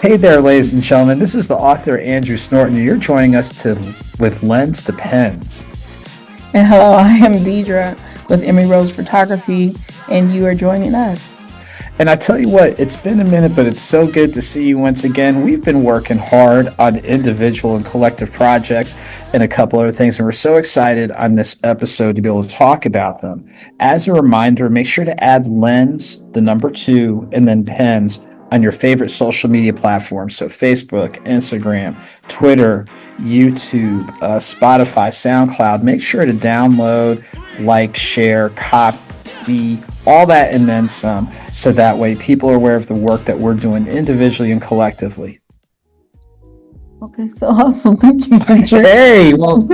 Hey there, ladies and gentlemen. This is the author Andrew Snorton. You're joining us with Lens to Pens. And hello, I am Dedra with Emery Rose Photography, and you are joining us. And I tell you what, it's been a minute, but it's so good to see you once again. We've been working hard on individual and collective projects and a couple other things, and we're so excited on this episode to be able to talk about them. As a reminder, make sure to add Lens, the number 2, and then Pens on your favorite social media platforms. So Facebook, Instagram, Twitter, YouTube, Spotify, SoundCloud. Make sure to download, like, share, copy, all that and then some, so that way people are aware of the work that we're doing individually and collectively. Okay, so awesome. Thank you, Andrew. Hey, well,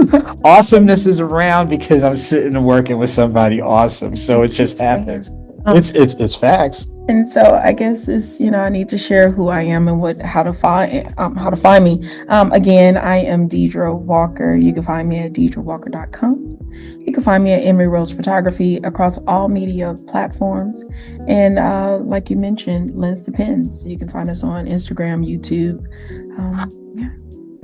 awesomeness is around because I'm sitting and working with somebody awesome. So it just happens. It's facts. And so I guess it's, I need to share who I am and how to find me. Again, I am Dedra Walker. You can find me at dedrawalker.com. You can find me at Emery Rose Photography across all media platforms. And like you mentioned, Lens to Pens. You can find us on Instagram, YouTube.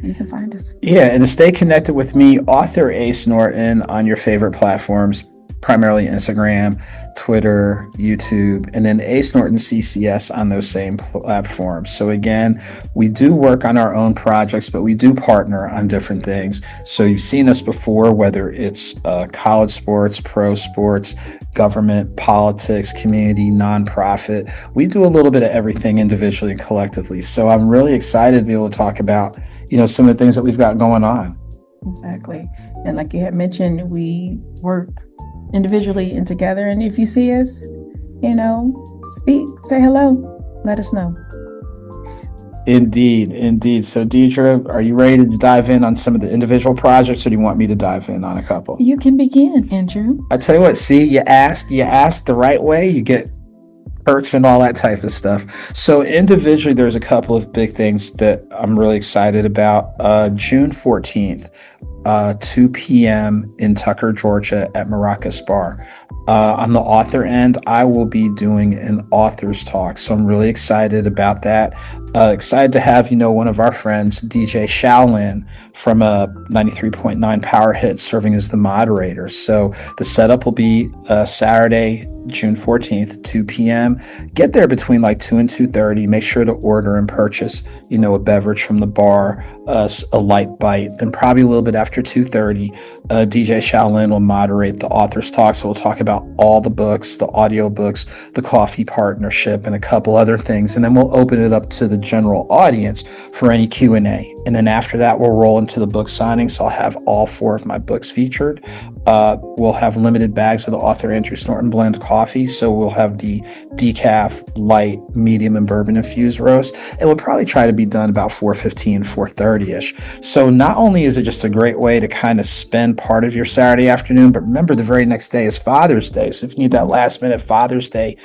You can find us. Yeah, and to stay connected with me, author A. Snorton on your favorite platforms, primarily Instagram, Twitter, YouTube, and then A. Snorton CCS on those same platforms. So again, we do work on our own projects, but we do partner on different things. So you've seen us before, whether it's college sports, pro sports, government, politics, community, nonprofit. We do a little bit of everything individually and collectively. So I'm really excited to be able to talk about, some of the things that we've got going on. Exactly. And like you had mentioned, we work individually and together. And if you see us, speak, say hello, let us know. Indeed. So Dedra, are you ready to dive in on some of the individual projects, or do you want me to dive in on a couple? You can begin, Andrew. I tell you what, see, you asked the right way, you get perks and all that type of stuff. So individually, there's a couple of big things that I'm really excited about. June 14th, 2 p.m. in Tucker, Georgia at Maracas Bar. On the author end, I will be doing an author's talk. So I'm really excited about that. Excited to have, one of our friends, DJ Shaolin from 93.9 Power Hit, serving as the moderator. So the setup will be Saturday, June 14th, 2 p.m. Get there between 2 and 2:30. Make sure to order and purchase, a beverage from the bar, a light bite. Then probably a little bit after 2:30, DJ Shaolin will moderate the author's talk. So we'll talk about all the books, the audio books, the coffee partnership, and a couple other things. And then we'll open it up to the general audience for any Q&A. And then after that, we'll roll into the book signing. So I'll have all 4 of my books featured. We'll have limited bags of the author Andrew Snorton blend coffee. So we'll have the decaf, light, medium, and bourbon infused roast. And we'll probably try to be done about 4:15, 4:30-ish. So not only is it just a great way to kind of spend part of your Saturday afternoon, but remember the very next day is Father's Day. So if you need that last minute Father's Day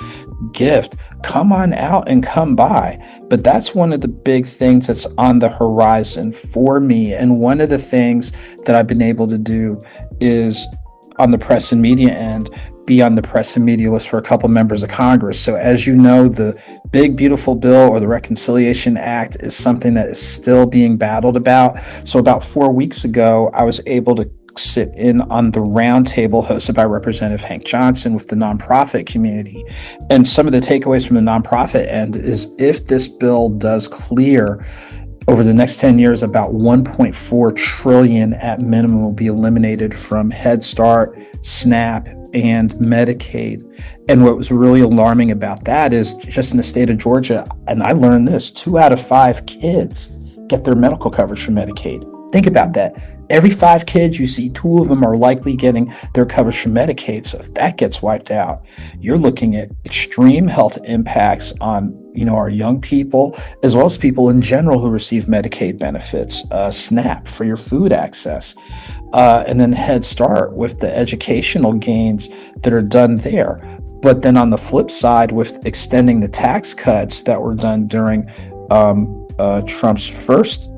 gift, come on out and come by. But that's one of the big things that's on the horizon for me. And one of the things that I've been able to do is, on the press and media end, be on the press and media list for a couple members of Congress. So as you know, the big beautiful bill, or the Reconciliation Act, is something that is still being battled about. So about 4 weeks ago, I was able to sit in on the roundtable hosted by Representative Hank Johnson with the nonprofit community. And some of the takeaways from the nonprofit end is, if this bill does clear, over the next 10 years, about 1.4 trillion at minimum will be eliminated from Head Start, SNAP, and Medicaid. And what was really alarming about that is, just in the state of Georgia, and I learned this, 2 out of 5 kids get their medical coverage from Medicaid. Think about that. Every 5 kids you see, 2 of them are likely getting their coverage from Medicaid. So if that gets wiped out, you're looking at extreme health impacts on, our young people, as well as people in general who receive Medicaid benefits, SNAP for your food access, and then Head Start with the educational gains that are done there. But then on the flip side, with extending the tax cuts that were done during Trump's first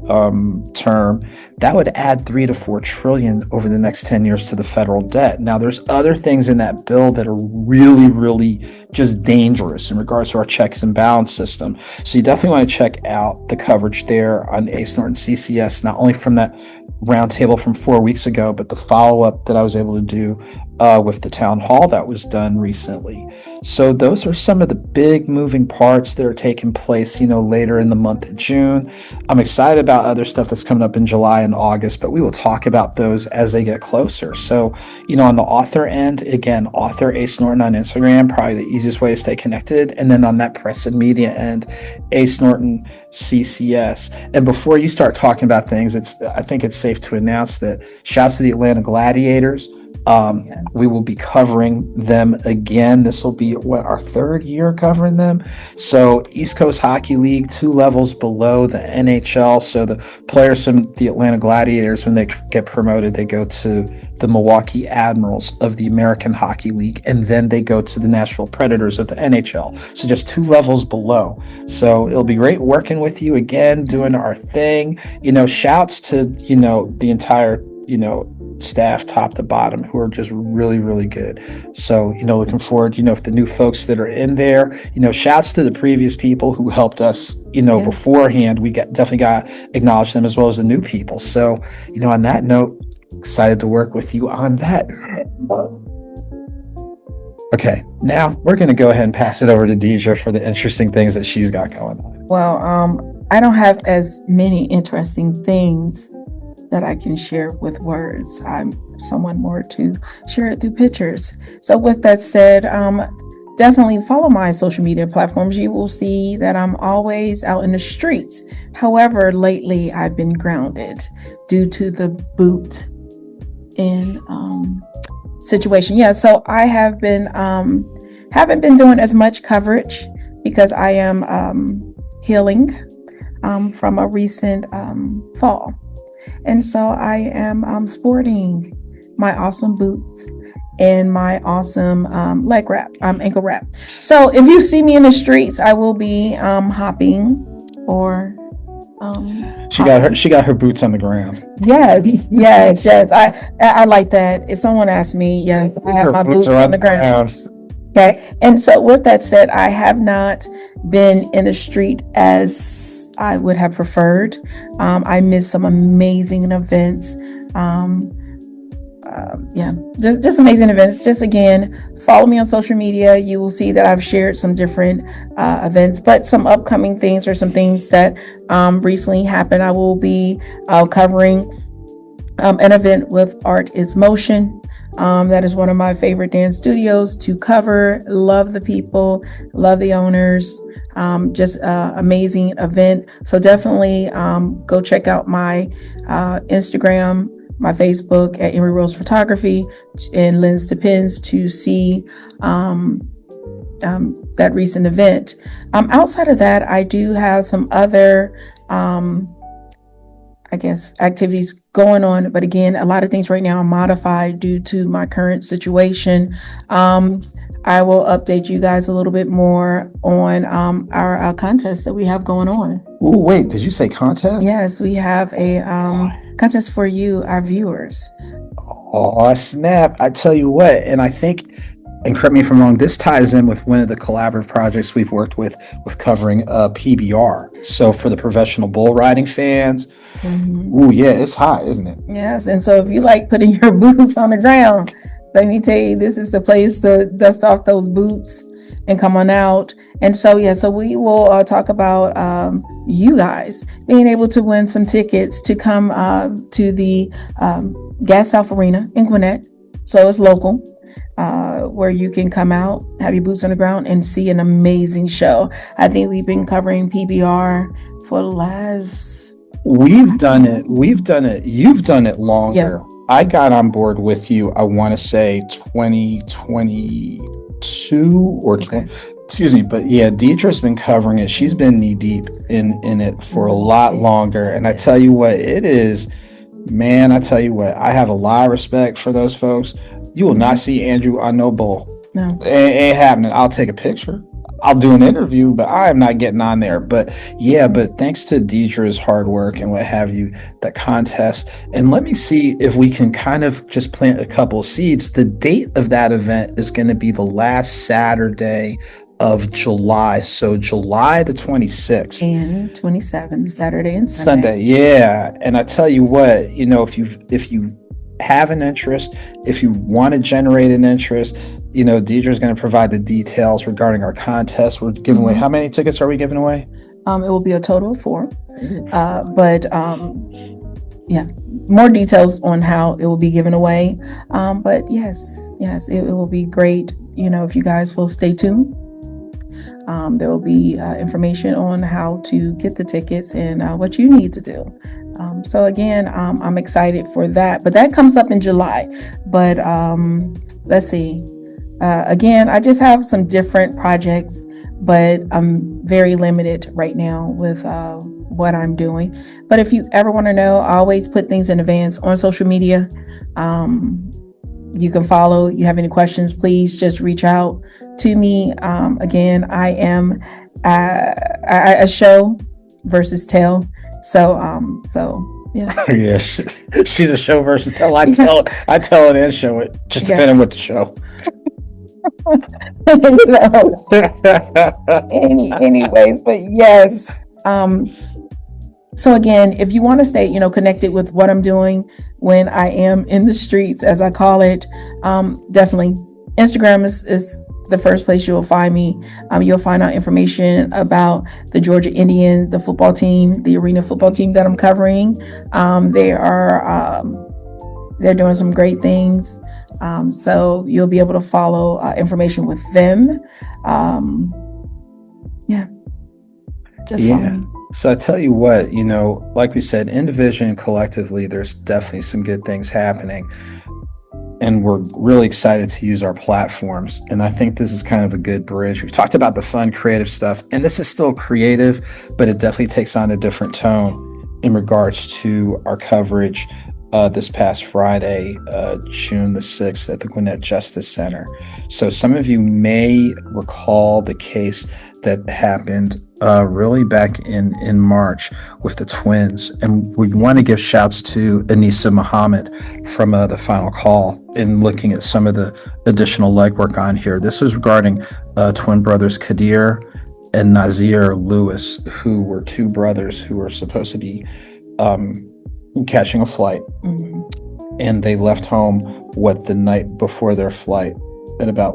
term, that would add 3 to 4 trillion over the next 10 years to the federal debt. Now, there's other things in that bill that are really, really just dangerous in regards to our checks and balance system. So you definitely want to check out the coverage there on ACE Norton CCS, not only from that roundtable from 4 weeks ago, but the follow-up that I was able to do with the town hall that was done recently. So those are some of the big moving parts that are taking place, later in the month of June. I'm excited about other stuff that's coming up in July and August, but we will talk about those as they get closer. So, on the author end, again, author Ace Norton on Instagram, probably the easiest way to stay connected. And then on that press and media end, Ace Norton CCS. And before you start talking about things, I think it's safe to announce that shouts to the Atlanta Gladiators. We will be covering them again. This will be our third year covering them. So East Coast Hockey League, 2 levels below the NHL. So the players from the Atlanta Gladiators, when they get promoted, they go to the Milwaukee Admirals of the American Hockey League, and then they go to the Nashville Predators of the NHL. So just 2 levels below. So it'll be great working with you again, doing our thing. Shouts to, the entire, staff top to bottom who are just really, really good. So, looking forward, if the new folks that are in there, shouts to the previous people who helped us, beforehand. We definitely got to acknowledge them as well as the new people. So, on that note, excited to work with you on that. Okay, now we're going to go ahead and pass it over to Dedra for the interesting things that she's got going on. Well, I don't have as many interesting things that I can share with words. I'm someone more to share it through pictures. So with that said, definitely follow my social media platforms. You will see that I'm always out in the streets. However, lately I've been grounded due to the boot in situation. Yeah, so I have been haven't been doing as much coverage because I am healing from a recent fall. And so I am sporting my awesome boots and my awesome leg wrap, ankle wrap. So if you see me in the streets, I will be hopping or she got her boots on the ground. Yes. I like that. If someone asks me, yes, I have my boots on the ground. Okay. And so with that said, I have not been in the street as I would have preferred. I missed some amazing events. Just amazing events. Just again, follow me on social media. You will see that I've shared some different events, but some upcoming things or some things that recently happened. I will be covering an event with Art is Motion. That is one of my favorite dance studios to cover. Love the people, love the owners. Just amazing event. So definitely go check out my Instagram, my Facebook at Emery Rose Photography and Lens to Pins to see that recent event. Outside of that, I do have some other activities going on. But again, a lot of things right now are modified due to my current situation. I will update you guys a little bit more on our contest that we have going on. Oh, wait, did you say contest? Yes, we have a contest for you, our viewers. Oh, snap. I tell you what, and I think, and correct me if I'm wrong, this ties in with one of the collaborative projects we've worked with covering PBR. So for the professional bull riding fans, ooh, yeah, it's hot, isn't it? Yes, and so if you like putting your boots on the ground, let me tell you, this is the place to dust off those boots and come on out. And so, so we will talk about you guys being able to win some tickets to come to the Gas South Arena in Gwinnett. So it's local, where you can come out, have your boots on the ground, and see an amazing show. I think we've been covering PBR for the last... We've done it. You've done it longer. Yeah. I got on board with you, I want to say 2022 or 20, excuse me. But yeah, Dedra's been covering it. She's been knee deep in it for a lot longer. And I tell you what, it is, man, I tell you what, I have a lot of respect for those folks. You will not see Andrew on no bull. No. It ain't happening. I'll take a picture. I'll do an interview, but I'm not getting on there. But yeah, but thanks to Deidre's hard work and what have you, that contest. And let me see if we can kind of just plant a couple of seeds. The date of that event is going to be the last Saturday of July. So July the 26th. And 27th, Saturday and Sunday. Yeah. And I tell you what, if you have an interest, if you want to generate an interest, Deidre's going to provide the details regarding our contest. We're giving away, how many tickets are we giving away? It will be a total of 4. But more details on how it will be given away. But yes, it will be great. If you guys will stay tuned. There will be information on how to get the tickets and what you need to do. So again, I'm excited for that, but that comes up in July. But let's see. Again, I just have some different projects, but I'm very limited right now with what I'm doing. But if you ever want to know, I always put things in advance on social media. You can follow. You have any questions, please just reach out to me. Again, I am a show versus tell. So yeah. Yeah, she's a show versus tell. I tell it and show it, just depending what the show. Anyways, but yes. So again, if you want to stay, connected with what I'm doing when I am in the streets, as I call it, definitely Instagram is the first place you'll find me. You'll find out information about the Georgia Indian, the football team, the arena football team that I'm covering. They're doing some great things. So you'll be able to follow information with them. Follow me. So I tell you what, like we said, individually and collectively, there's definitely some good things happening. And we're really excited to use our platforms. And I think this is kind of a good bridge. We've talked about the fun, creative stuff, and this is still creative, but it definitely takes on a different tone in regards to our coverage this past Friday, June the 6th at the Gwinnett Justice Center. So some of you may recall the case that happened really back in March with the twins. And we want to give shouts to Anissa Muhammad from the Final Call in looking at some of the additional legwork on here. This was regarding twin brothers Qaadir and Naazir Lewis, who were 2 brothers who were supposed to be catching a flight. Mm-hmm. And they left home the night before their flight at about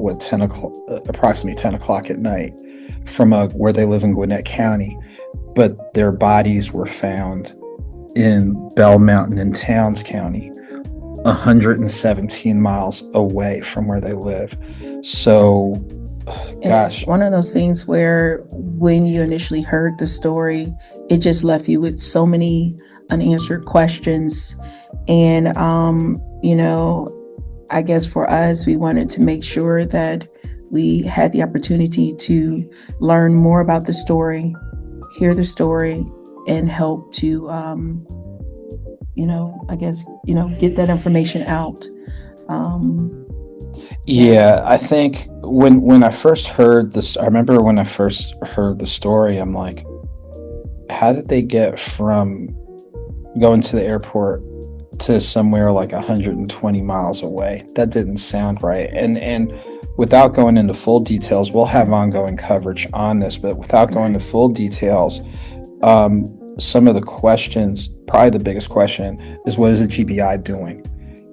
approximately 10 o'clock at night from where they live in Gwinnett County, but their bodies were found in Bell Mountain in Towns County, 117 miles away from where they live. So gosh, it's one of those things where when you initially heard the story, it just left you with so many unanswered questions. And I guess for us, we wanted to make sure that we had the opportunity to learn more about the story, hear the story, and help to, get that information out. I think when I first heard this, I remember when I first heard the story, I'm like, how did they get from going to the airport to somewhere like 120 miles away? That didn't sound right. And without going into full details, we'll have ongoing coverage on this, but without going into full details, some of the questions, probably the biggest question is, what is the GBI doing?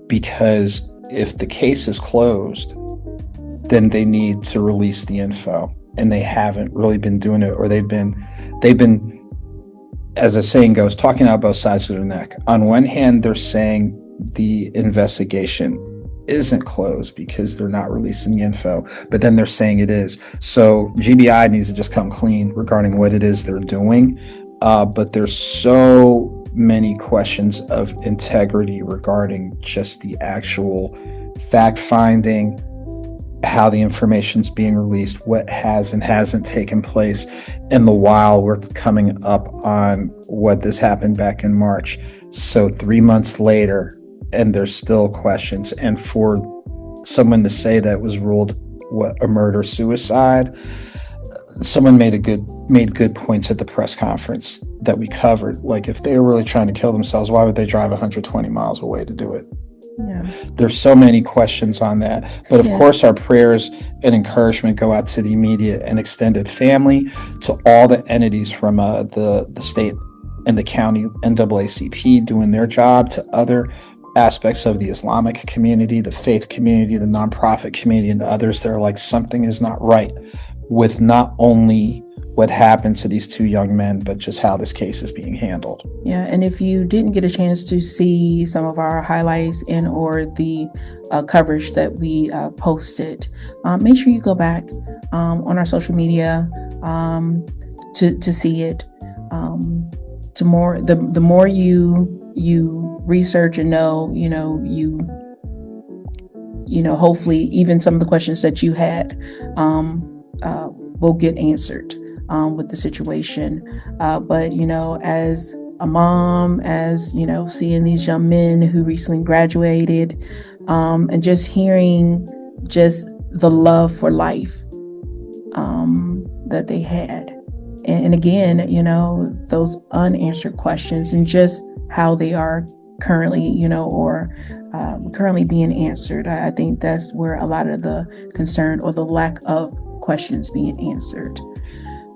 Because if the case is closed, then they need to release the info, and they haven't really been doing it, or they've been, as the saying goes, talking out both sides of their neck. On one hand, they're saying the investigation isn't closed because they're not releasing the info, but then they're saying it is. So GBI needs to just come clean regarding what it is they're doing. But there's so many questions of integrity regarding just the actual fact finding, how the information's being released, what has and hasn't taken place. And the while we're coming up on what this happened back in March. So 3 months later, and there's still questions. And for someone to say that was ruled a murder suicide, someone made good points at the press conference that we covered. Like, if they were really trying to kill themselves, why would they drive 120 miles away to do it? Yeah. There's so many questions on that. But of Yeah. course, our prayers and encouragement go out to the immediate and extended family, to all the entities from the state and the county NAACP doing their job, to other aspects of the Islamic community, the faith community, the nonprofit community, and others that are like, something is not right with not only what happened to these two young men, but just how this case is being handled. Yeah, and if you didn't get a chance to see some of our highlights and or the coverage that we posted, make sure you go back on our social media to see it. The more you research and know, hopefully even some of the questions that you had will get answered with the situation. But as a mom, as seeing these young men who recently graduated, and just hearing just the love for life that they had, and again, those unanswered questions, and just how they are currently, currently being answered. I think that's where a lot of the concern or the lack of questions being answered.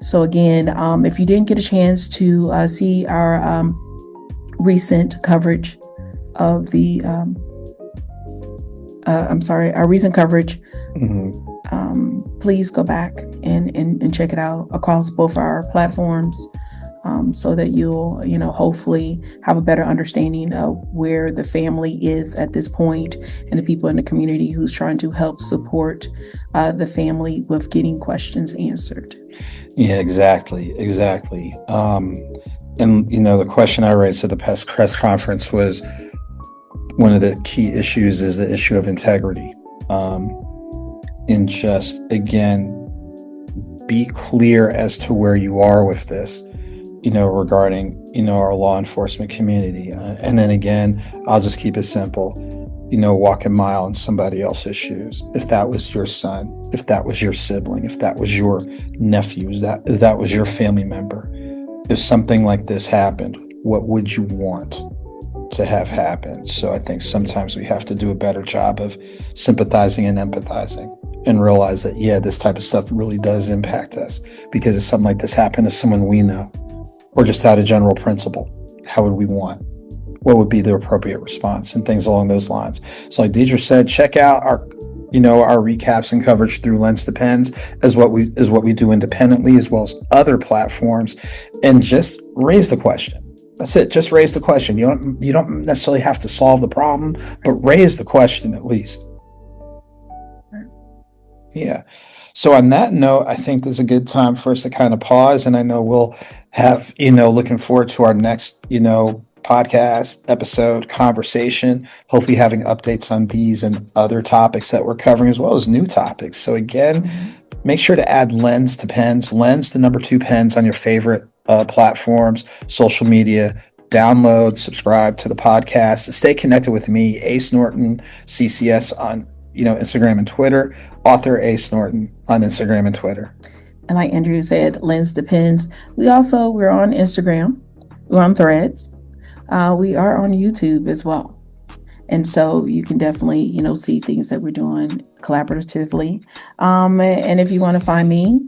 So again, if you didn't get a chance to see our recent coverage of the, our recent coverage, please go back and check it out across both our platforms, so that you'll, hopefully have a better understanding of where the family is at this point, and the people in the community who's trying to help support the family with getting questions answered. Yeah, exactly. And the question I raised at the press conference was, one of the key issues is the issue of integrity. And just, again, be clear as to where you are with this, regarding, our law enforcement community. And then again, I'll just keep it simple, walk a mile in somebody else's shoes. If that was your son, if that was your sibling, if that was your nephew, if that was your family member, if something like this happened, what would you want to have happen? So I think sometimes we have to do a better job of sympathizing and empathizing, and realize that, yeah, this type of stuff really does impact us, because if something like this happened to someone we know, or just out of general principle, how would we want? What would be the appropriate response, and things along those lines. So like Dedra said, check out our recaps and coverage through Lens Depends, as what we do independently, as well as other platforms, and just raise the question. That's it. Just raise the question. You don't necessarily have to solve the problem, but raise the question at least. Yeah. So on that note, I think there's a good time for us to kind of pause, and I know we'll have, looking forward to our next, podcast episode conversation, hopefully having updates on these and other topics that we're covering, as well as new topics. So again, make sure to add Lens to Pens, Lens, the number 2 Pens, on your favorite platforms, social media. Download, subscribe to the podcast, stay connected with me, Ace Norton, CCS, on Instagram and Twitter, author Ace Norton on Instagram and Twitter. And like Andrew said, Lens Depends. We're on Instagram, we're on Threads, we are on YouTube as well. And so you can definitely, see things that we're doing collaboratively. And if you want to find me,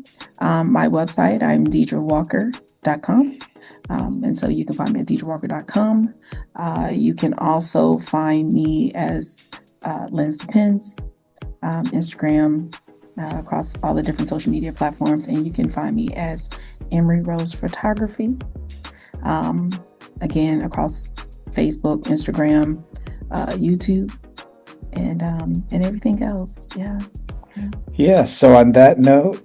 my website, I'm DedraWalker.com. And so you can find me at DedraWalker.com. You can also find me as Lens Depends, Instagram, across all the different social media platforms. And you can find me as Emery Rose Photography, again, across Facebook, Instagram, YouTube, and everything else. Yeah. So on that note,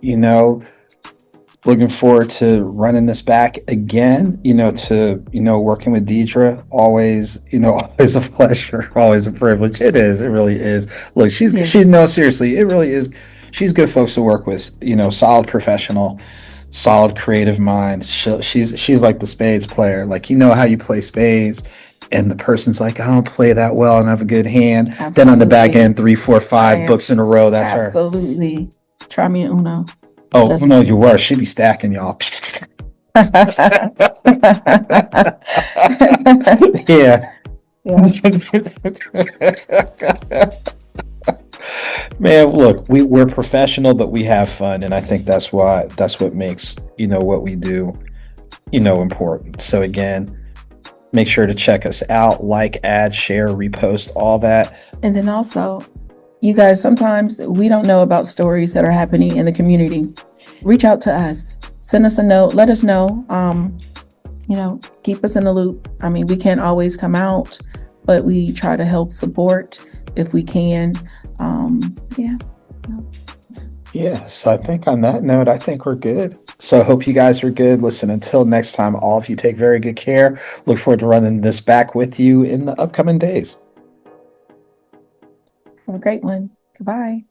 looking forward to running this back again, to working with Dedra. Always a pleasure, always a privilege. It really is. Look, seriously, it really is. She's good folks to work with, solid professional, solid creative mind. She's like the spades player, like, how you play spades, and the person's like, I don't play that well and I have a good hand. Absolutely. Then on the back end, 3, 4, 5 books in a row. That's absolutely. her. Absolutely. Try me an Uno. Oh Just no, you were. She'd be stacking y'all. Yeah. yeah. Man, look, we're professional, but we have fun, and I think that's what makes, what we do, important. So again, make sure to check us out, like, add, share, repost, all that. And then also, you guys, sometimes we don't know about stories that are happening in the community. Reach out to us, send us a note, let us know. Keep us in the loop. I mean, we can't always come out, but we try to help support if we can. Yeah. Yeah, so I think on that note, I think we're good. So I hope you guys are good. Listen, until next time, all of you take very good care. Look forward to running this back with you in the upcoming days. Have a great one. Goodbye.